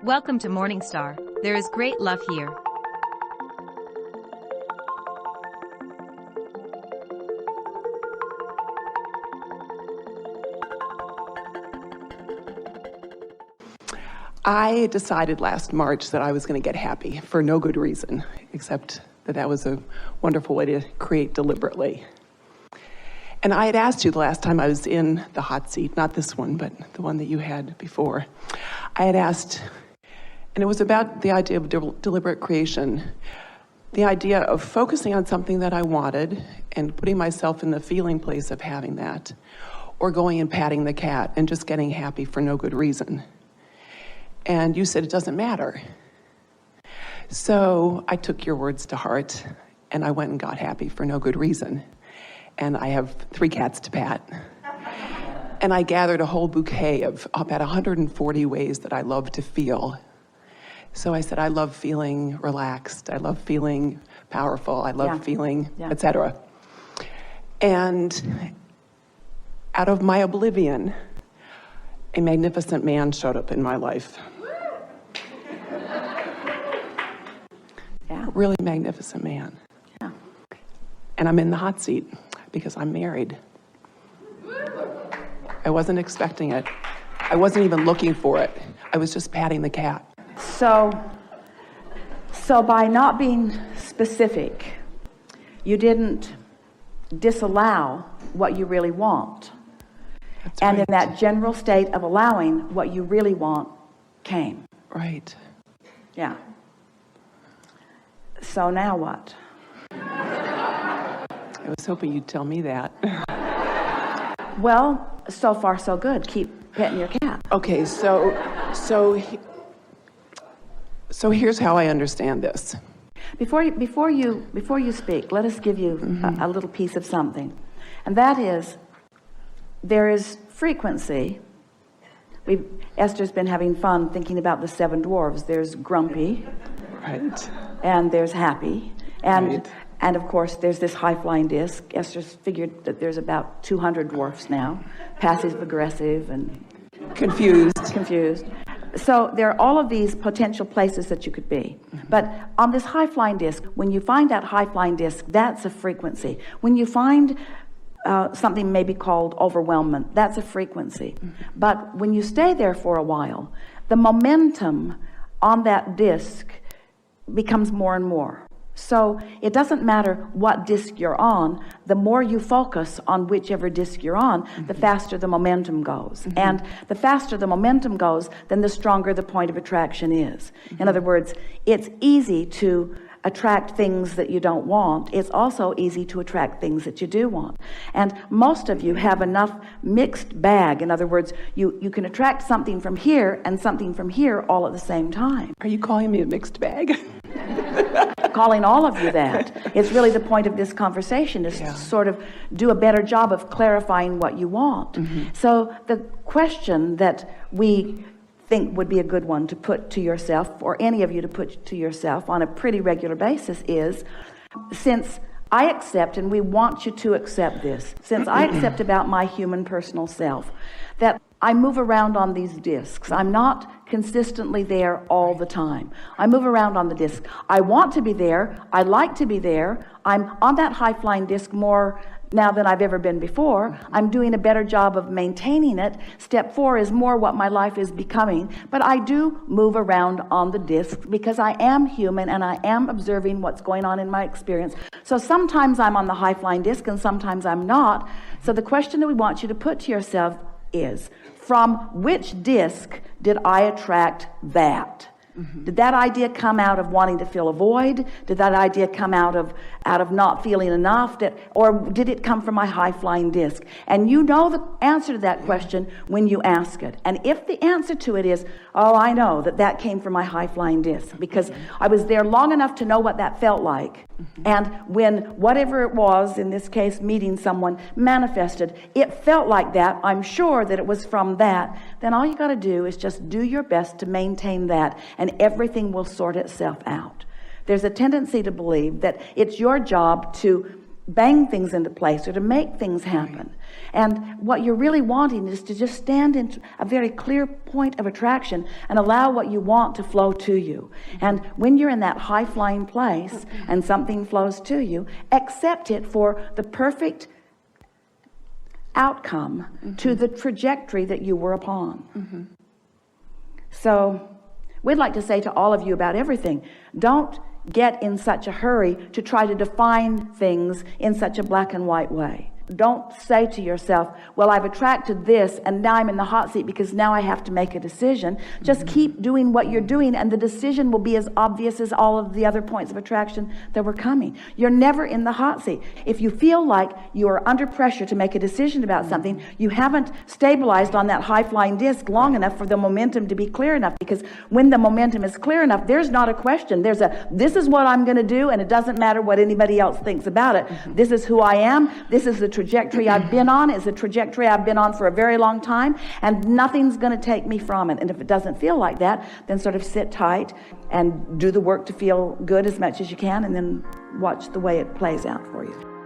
Welcome to Morningstar. There is great love here. I decided last March that I was going to get happy for no good reason, except that that was a wonderful way to create deliberately. And I had asked you the last time I was in the hot seat, not this one, but the one that you had before. I had asked, and it was about the idea of deliberate creation, the idea of focusing on something that I wanted and putting myself in the feeling place of having that, or going and patting the cat and just getting happy for no good reason. And you said it doesn't matter. So I took your words to heart, and I went and got happy for no good reason. And I have 3 cats to pat. And I gathered a whole bouquet of about 140 ways that I love to feel. So I said, I love feeling relaxed. I love feeling powerful. I love feeling, etc. And out of my oblivion, a magnificent man showed up in my life. Yeah. A really magnificent man. Yeah. And I'm in the hot seat because I'm married. I wasn't expecting it. I wasn't even looking for it. I was just patting the cat. So by not being specific, you didn't disallow what you really want. That's and right. in that general state of allowing, what you really want came. Right. Yeah. So now what? I was hoping you'd tell me that. Well, so far so good. Keep petting your cat. Okay, so here's how I understand this. Before you speak, let us give you a little piece of something. And that is, there is frequency. Esther's been having fun thinking about the 7 dwarves. There's grumpy. Right. And there's happy. And Right. and of course there's this high-flying disc. Esther's figured that there's about 200 dwarfs now. Passive aggressive and confused. So there are all of these potential places that you could be. But on this high-flying disc, when you find that high-flying disc, that's a frequency. When you find something maybe called overwhelmment, that's a frequency. But when you stay there for a while, the momentum on that disc becomes more and more. So it doesn't matter what disc you're on, the more you focus on whichever disc you're on, the faster the momentum goes. And the faster the momentum goes, then the stronger the point of attraction is. In other words, it's easy to attract things that you don't want. It's also easy to attract things that you do want. And most of you have enough mixed bag. In other words, you can attract something from here and something from here all at the same time. Are you calling me a mixed bag? Calling all of you that. It's really the point of this conversation is to sort of do a better job of clarifying what you want. So the question that we think would be a good one to put to yourself, or any of you to put to yourself on a pretty regular basis, is, since I accept, and we want you to accept this, since I accept about my human personal self, that I move around on these discs. I'm not consistently there all the time. I move around on the disc. I want to be there. I like to be there. I'm on that high-flying disc more now than I've ever been before. I'm doing a better job of maintaining it. Step 4 is more what my life is becoming. But I do move around on the disc because I am human and I am observing what's going on in my experience. So sometimes I'm on the high-flying disc and sometimes I'm not. So the question that we want you to put to yourself is, from which disc did I attract that? Did that idea come out of wanting to fill a void? Did that idea come out of not feeling enough? Or did it come from my high-flying disc? And you know the answer to that question when you ask it. And if the answer to it is, oh, I know that came from my high-flying disc because I was there long enough to know what that felt like. And when whatever it was, in this case meeting someone, manifested, it felt like that, I'm sure that it was from that, then all you got to do is just do your best to maintain that, and everything will sort itself out. There's a tendency to believe that it's your job to bang things into place or to make things happen. And what you're really wanting is to just stand in a very clear point of attraction and allow what you want to flow to you. And when you're in that high-flying place and something flows to you, accept it for the perfect outcome to the trajectory that you were upon. So we'd like to say to all of you about everything, don't get in such a hurry to try to define things in such a black and white way. Don't say to yourself, well, I've attracted this and now I'm in the hot seat because now I have to make a decision. Just keep doing what you're doing and the decision will be as obvious as all of the other points of attraction that were coming. You're never in the hot seat. If you feel like you are under pressure to make a decision about something, you haven't stabilized on that high-flying disc long enough for the momentum to be clear enough, because when the momentum is clear enough, there's not a question. There's a, this is what I'm going to do, and it doesn't matter what anybody else thinks about it. This is who I am. This is the trajectory I've been on. It's a trajectory I've been on for a very long time, and nothing's going to take me from it. And if it doesn't feel like that, then sort of sit tight and do the work to feel good as much as you can, and then watch the way it plays out for you.